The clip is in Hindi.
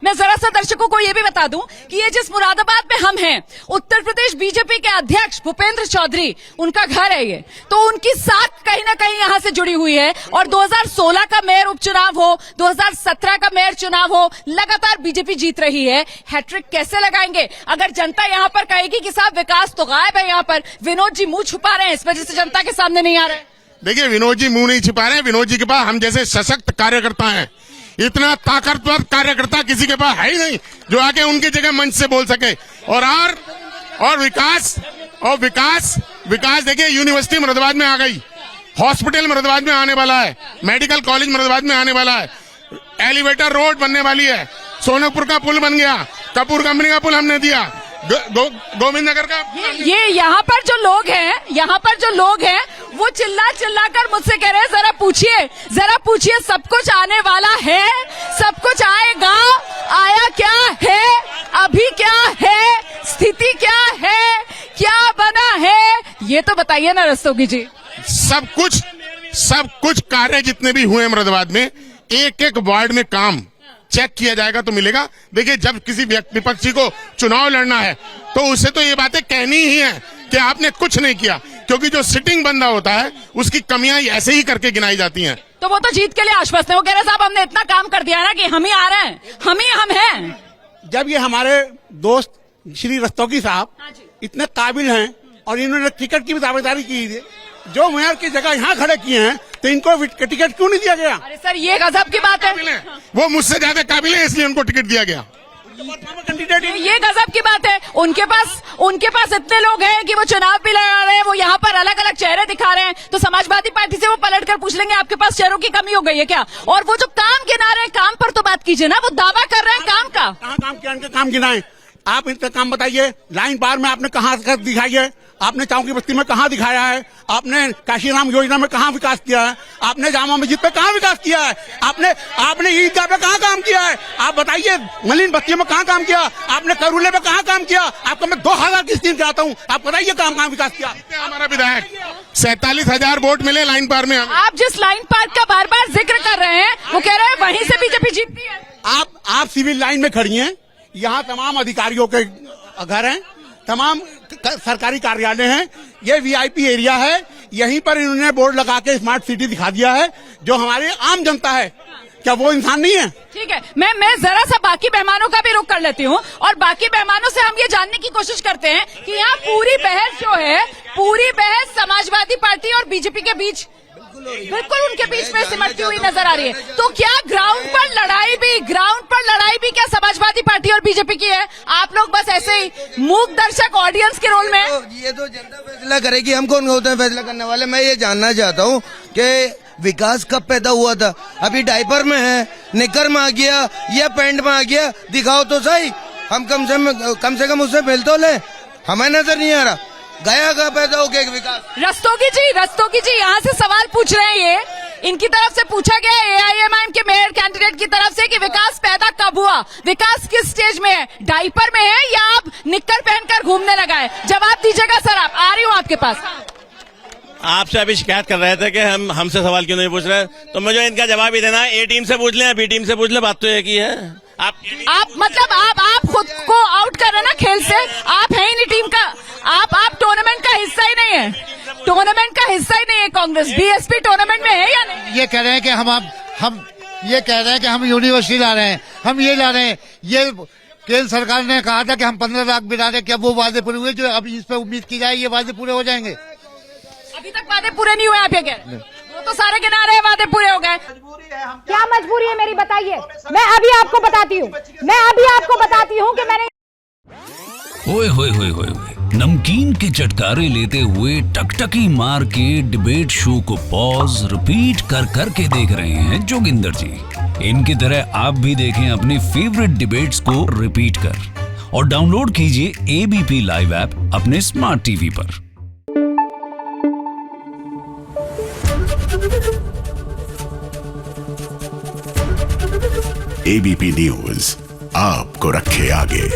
मैं जरा सा दर्शकों को ये भी बता दूं कि ये जिस मुरादाबाद में हम हैं, उत्तर प्रदेश बीजेपी के अध्यक्ष भूपेंद्र चौधरी, उनका घर है ये, तो उनकी साख कहीं ना कहीं यहाँ से जुड़ी हुई है। और 2016 का मेयर उपचुनाव हो, 2017 का मेयर चुनाव हो, लगातार बीजेपी जीत रही है। हैट्रिक कैसे लगाएंगे? अगर जनता यहाँ पर कहेगी कि साहब विकास तो गायब है, यहाँ पर विनोद जी मुंह छुपा रहे हैं, इस वजह से जनता के सामने नहीं आ रहे। देखिए, विनोद जी मुंह नहीं छिपा रहे हैं। विनोद जी के पास हम जैसे सशक्त कार्यकर्ता हैं, इतना ताकतवर कार्यकर्ता किसी के पास है ही नहीं जो आके उनकी जगह मंच से बोल सके। और विकास देखिए, यूनिवर्सिटी मुरादाबाद में आ गई, हॉस्पिटल मुरादाबाद में आने वाला है, मेडिकल कॉलेज मुरादाबाद में आने वाला है, एलिवेटर रोड बनने वाली है, सोनकपुर का पुल बन गया, कपूर कंपनी का पुल हमने दिया, गोविंद नगर का। ये यहाँ पर जो लोग हैं वो चिल्ला कर मुझसे कह रहे हैं जरा पूछिए सब कुछ आने वाला है, सब कुछ आएगा, आया क्या है, अभी क्या है, स्थिति क्या है, क्या बना है, ये तो बताइए ना रस्तोगी जी। सब कुछ कार्य जितने भी हुए मुरादाबाद में, एक एक वार्ड में काम चेक किया जाएगा तो मिलेगा। देखिए, जब किसी विपक्षी को चुनाव लड़ना है तो उसे तो ये बातें कहनी ही है कि आपने कुछ नहीं किया, क्योंकि जो सिटिंग बंदा होता है उसकी कमियां ऐसे ही करके गिनाई जाती हैं। तो वो तो जीत के लिए आश्वस्त है, वो कह रहे साहब हमने इतना काम कर दिया ना कि हम ही आ रहे हैं, हम हैं। जब ये हमारे दोस्त श्री रस्तोगी साहब इतने काबिल हैं और इन्होंने टिकट की भी दावेदारी की है, जो मेयर की जगह यहाँ खड़े किए हैं, तो इनको टिकट क्यों नहीं दिया गया? अरे सर, ये गजब की बात है। वो मुझसे ज्यादा काबिल है, इसलिए उनको टिकट दिया गया। ये गजब की बात है। उनके पास इतने लोग हैं कि वो चुनाव भी लड़ा रहे हैं, वो यहाँ पर अलग अलग चेहरे दिखा रहे हैं। तो समाजवादी पार्टी से वो पलटकर पूछ लेंगे आपके पास चेहरों की कमी हो गई है क्या? और वो जो काम गिना रहे हैं, काम पर तो बात कीजिए ना। वो दावा कर रहे हैं काम का। कहाँ काम किया? इनका काम गिनाएं। आप इनका काम बताइए। लाइन बार में आपने कहाँ दिखाई है? आपने चौकी बस्ती में कहाँ दिखाया है? आपने काशीराम योजना में कहाँ विकास किया है? आपने जामा मस्जिद पे कहाँ विकास किया है? आपने ईदगाह पे कहाँ काम किया है? आप बताइए। मलिन बस्तियों में कहाँ काम किया? आपने करूले में कहाँ काम किया? आपको मैं 2000 की स्कीम चाहता हूँ, आप बताइए कहाँ विकास किया? हमारा विधायक 47,000 वोट मिले लाइन पार में। आप जिस लाइन पार्क का बार बार जिक्र कर रहे हैं, वो कह रहे हैं वहीं से बीजेपी जीतती है। आप सिविल लाइन में खड़ी हैं, यहाँ तमाम अधिकारियों के घर हैं, तमाम सरकारी कार्यालय हैं, ये वीआईपी एरिया है। यहीं पर इन्होंने बोर्ड लगा के स्मार्ट सिटी दिखा दिया है। जो हमारे आम जनता है, क्या वो इंसान नहीं है? ठीक है, मैं जरा सा बाकी मेहमानों का भी रुख कर लेती हूँ और बाकी मेहमानों से हम ये जानने की कोशिश करते हैं कि यहाँ पूरी बहस समाजवादी पार्टी और बीजेपी के बीच बिल्कुल उनके बीच में सिमटती हुई नजर आ रही है। तो क्या ग्राउंड पर लड़ाई भी क्या समाजवादी पार्टी और बीजेपी की है? आप लोग बस ऐसे ही मूक दर्शक ऑडियंस के रोल में। ये तो जनता फैसला करेगी, हम कौन होते हैं फैसला करने वाले। मैं ये जानना चाहता हूँ कि विकास कब पैदा हुआ था? अभी डायपर में है, निकर में आ गया या पैंट में आ गया? दिखाओ तो सही। हम कम से कम उससे मिल तो ले, हमें नजर नहीं आ रहा। गया पैदा हो गया विकास। रस्तोगी जी यहाँ से सवाल पूछ रहे हैं। ये इनकी तरफ से पूछा गया AIMIM के मेयर कैंडिडेट की तरफ से कि विकास पैदा कब हुआ, विकास किस स्टेज में है, डायपर में है या आप निक्कर पहनकर घूमने लगा है? जवाब दीजिएगा सर। आप आ रही हूँ आपके पास। आपसे अभी शिकायत कर रहे थे कि हमसे सवाल क्यों नहीं पूछ रहे, तो मुझे इनका जवाब ही देना है। A टीम से पूछ लें, B टीम से पूछ ले, बात तो एक ही है। आप खुद को आउट कर रहे हैं ना खेल से। आप है ही नहीं टीम का, आप टूर्नामेंट का हिस्सा ही नहीं है। टूर्नामेंट का हिस्सा ही नहीं है कांग्रेस। BSP टूर्नामेंट में है या नहीं? ये कह रहे हैं कि हम यूनिवर्सिटी ला रहे हैं, हम ये ला रहे हैं। ये केंद्र सरकार ने कहा था कि हम 15 लाख बिना रहे, क्या वो वादे पूरे हुए? जो अभी इस पे उम्मीद की जाए ये वादे पूरे हो जाएंगे? अभी तक वादे पूरे नहीं हुए। आप ये कह रहे हैं? वो तो सारे गिना रहे हैं वादे पूरे हो गए। क्या मजबूरी है मेरी, बताइए। मैं अभी आपको बताती हूँ कि मैंने ओए होए होए होए नमकीन के चटकारे लेते हुए टकटकी मार के डिबेट शो को पॉज रिपीट कर करके देख रहे हैं जोगिंदर जी। इनकी तरह आप भी देखें अपने फेवरेट डिबेट्स को रिपीट कर और डाउनलोड कीजिए ABP लाइव ऐप अपने स्मार्ट टीवी पर। ABP न्यूज आपको रखे आगे।